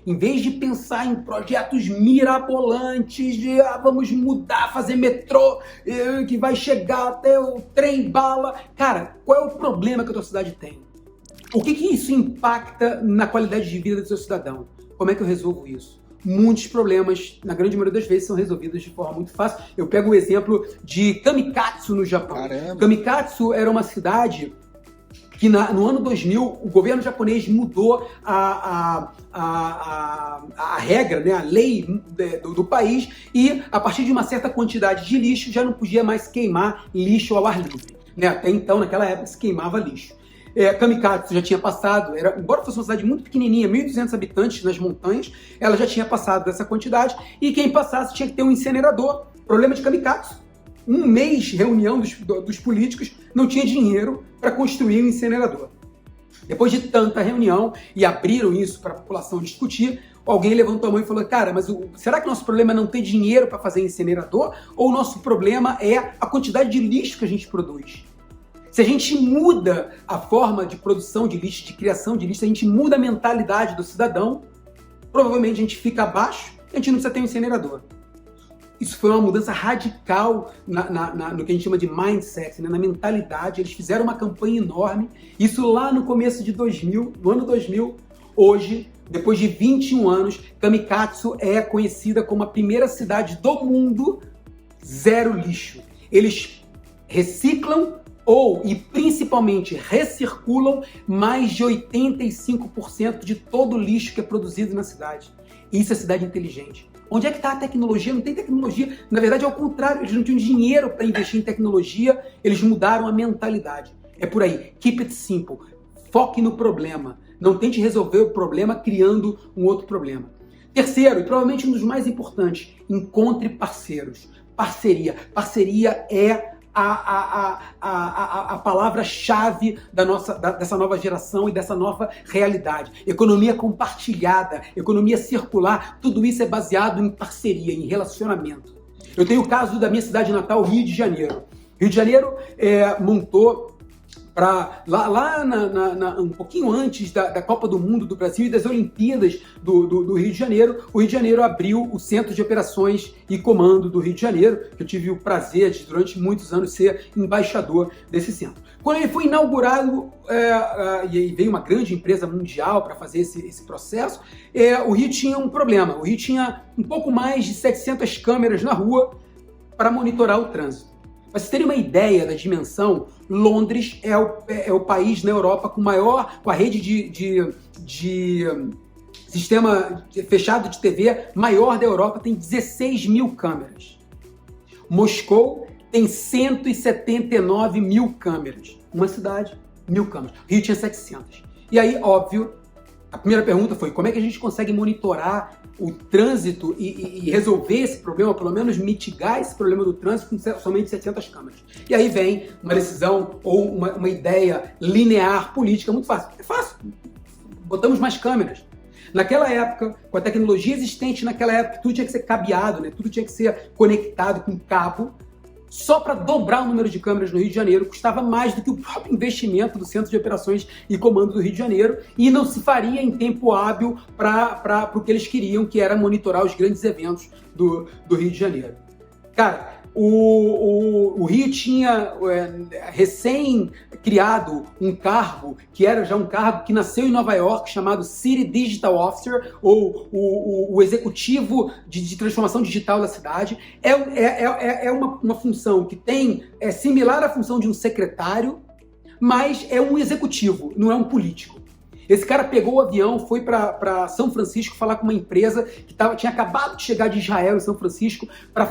Em vez de pensar em projetos mirabolantes de vamos mudar, fazer metrô que vai chegar até o trem-bala. Cara, qual é o problema que a tua cidade tem? O que isso impacta na qualidade de vida do seu cidadão? Como é que eu resolvo isso? Muitos problemas, na grande maioria das vezes, são resolvidos de forma muito fácil. Eu pego o exemplo de Kamikatsu, no Japão. Caramba. Kamikatsu era uma cidade que no ano 2000 o governo japonês mudou a regra, né, a lei do país, e a partir de uma certa quantidade de lixo já não podia mais queimar lixo ao ar livre. Né? Até então, naquela época, se queimava lixo. Kamikatsu já tinha passado, embora fosse uma cidade muito pequenininha, 1.200 habitantes nas montanhas, ela já tinha passado dessa quantidade, e quem passasse tinha que ter um incinerador. Problema de Kamikatsu: um mês reunião dos políticos, não tinha dinheiro para construir um incinerador. Depois de tanta reunião, e abriram isso para a população discutir, alguém levantou a mão e falou: cara, mas será que o nosso problema é não ter dinheiro para fazer incinerador? Ou o nosso problema é a quantidade de lixo que a gente produz? Se a gente muda a forma de produção de lixo, de criação de lixo, se a gente muda a mentalidade do cidadão, provavelmente a gente fica abaixo e a gente não precisa ter um incinerador. Isso foi uma mudança radical no que a gente chama de mindset, né? Na mentalidade. Eles fizeram uma campanha enorme, isso lá no começo de 2000, no ano 2000. Hoje, depois de 21 anos, Kamikatsu é conhecida como a primeira cidade do mundo zero lixo. Eles reciclam e principalmente recirculam mais de 85% de todo o lixo que é produzido na cidade. Isso é cidade inteligente. Onde é que está a tecnologia? Não tem tecnologia. Na verdade, é o contrário. Eles não tinham dinheiro para investir em tecnologia, eles mudaram a mentalidade. É por aí. Keep it simple. Foque no problema. Não tente resolver o problema criando um outro problema. Terceiro, e provavelmente um dos mais importantes, encontre parceiros. Parceria. Parceria é a palavra-chave dessa nova geração e dessa nova realidade. Economia compartilhada, economia circular, tudo isso é baseado em parceria, em relacionamento. Eu tenho o caso da minha cidade natal, Rio de Janeiro. Rio de Janeiro montou um pouquinho antes da Copa do Mundo do Brasil e das Olimpíadas do Rio de Janeiro, o Rio de Janeiro abriu o Centro de Operações e Comando do Rio de Janeiro, que eu tive o prazer de, durante muitos anos, ser embaixador desse centro. Quando ele foi inaugurado, e veio uma grande empresa mundial para fazer esse processo, o Rio tinha um problema. O Rio tinha um pouco mais de 700 câmeras na rua para monitorar o trânsito. Para vocês terem uma ideia da dimensão, Londres é o país na Europa com a rede de sistema fechado de TV maior da Europa, tem 16 mil câmeras. Moscou tem 179 mil câmeras. Uma cidade, 1000 câmeras. Rio tinha 700. E aí, óbvio, a primeira pergunta foi: como é que a gente consegue monitorar o trânsito e resolver esse problema, pelo menos mitigar esse problema do trânsito com somente 700 câmeras? E aí vem uma decisão ou uma ideia linear política muito fácil. É fácil. Botamos mais câmeras. Naquela época, com a tecnologia existente naquela época, tudo tinha que ser cabeado, né? Tudo tinha que ser conectado com cabo. Só para dobrar o número de câmeras no Rio de Janeiro custava mais do que o próprio investimento do Centro de Operações e Comando do Rio de Janeiro, e não se faria em tempo hábil para o que eles queriam, que era monitorar os grandes eventos do Rio de Janeiro. Cara, o Rio tinha recém-criado um cargo, que era já um cargo que nasceu em Nova York, chamado City Digital Officer, ou o executivo de transformação digital da cidade. É uma função que é similar à função de um secretário, mas é um executivo, não é um político. Esse cara pegou o avião, foi para São Francisco falar com uma empresa que tinha acabado de chegar de Israel em São Francisco para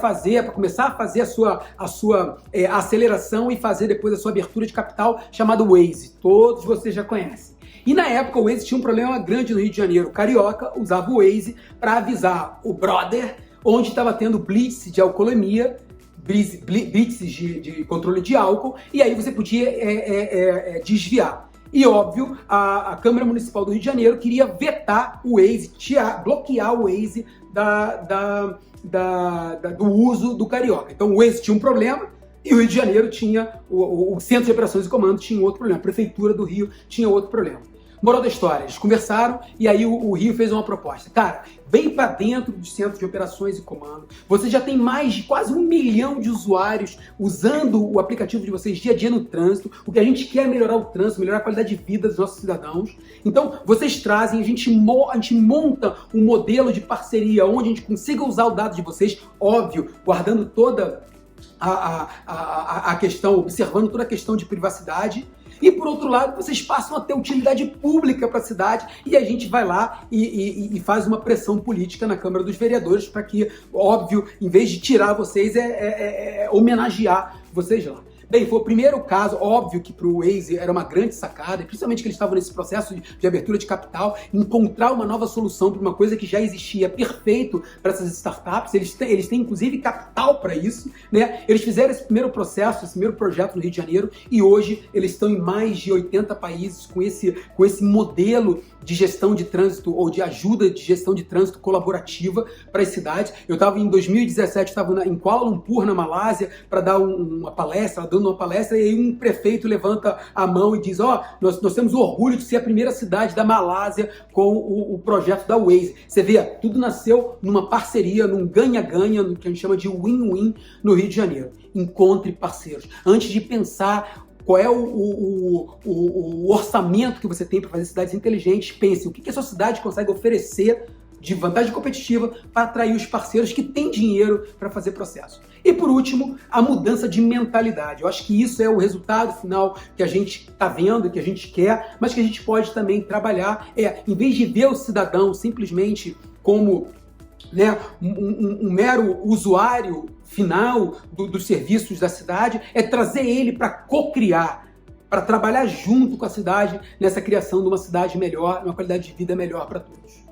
começar a fazer a sua aceleração e fazer depois a sua abertura de capital, chamado Waze. Todos vocês já conhecem. E na época o Waze tinha um problema grande no Rio de Janeiro. O carioca usava o Waze para avisar o brother onde estava tendo blitz de alcoolemia, blitz de controle de álcool, e aí você podia desviar. E, óbvio, a Câmara Municipal do Rio de Janeiro queria vetar o Waze, bloquear o Waze do uso do carioca. Então, o Waze tinha um problema e o Rio de Janeiro tinha, o Centro de Operações e Comando tinha outro problema. A Prefeitura do Rio tinha outro problema. Moral da história, eles conversaram e aí o Rio fez uma proposta. Cara, vem para dentro do centro de operações e comando. Você já tem mais de quase 1 milhão de usuários usando o aplicativo de vocês dia a dia no trânsito. O que a gente quer é melhorar o trânsito, melhorar a qualidade de vida dos nossos cidadãos. Então, vocês trazem, a gente monta um modelo de parceria onde a gente consiga usar o dado de vocês, óbvio, guardando toda a questão, observando toda a questão de privacidade. E, por outro lado, vocês passam a ter utilidade pública para a cidade e a gente vai lá e faz uma pressão política na Câmara dos Vereadores para que, óbvio, em vez de tirar vocês, homenagear vocês lá. Bem, foi o primeiro caso, óbvio que para o Waze era uma grande sacada, principalmente que eles estavam nesse processo de abertura de capital, encontrar uma nova solução para uma coisa que já existia perfeito para essas startups. Eles têm inclusive capital para isso, né? Eles fizeram esse primeiro processo, esse primeiro projeto no Rio de Janeiro e hoje eles estão em mais de 80 países com esse modelo de gestão de trânsito ou de ajuda de gestão de trânsito colaborativa para as cidades. Eu estava em 2017, estava em Kuala Lumpur, na Malásia, para dar uma palestra, dando uma palestra, e aí um prefeito levanta a mão e diz: nós temos o orgulho de ser a primeira cidade da Malásia com o projeto da Waze. Você vê, tudo nasceu numa parceria, num ganha-ganha, no que a gente chama de win-win no Rio de Janeiro. Encontre parceiros. Antes de pensar qual é o orçamento que você tem para fazer cidades inteligentes, pense o que a sua cidade consegue oferecer de vantagem competitiva para atrair os parceiros que têm dinheiro para fazer processo. E por último, a mudança de mentalidade. Eu acho que isso é o resultado final que a gente está vendo, que a gente quer, mas que a gente pode também trabalhar. Em vez de ver o cidadão simplesmente como, né, um mero usuário final dos serviços da cidade, é trazer ele para co-criar, para trabalhar junto com a cidade nessa criação de uma cidade melhor, uma qualidade de vida melhor para todos.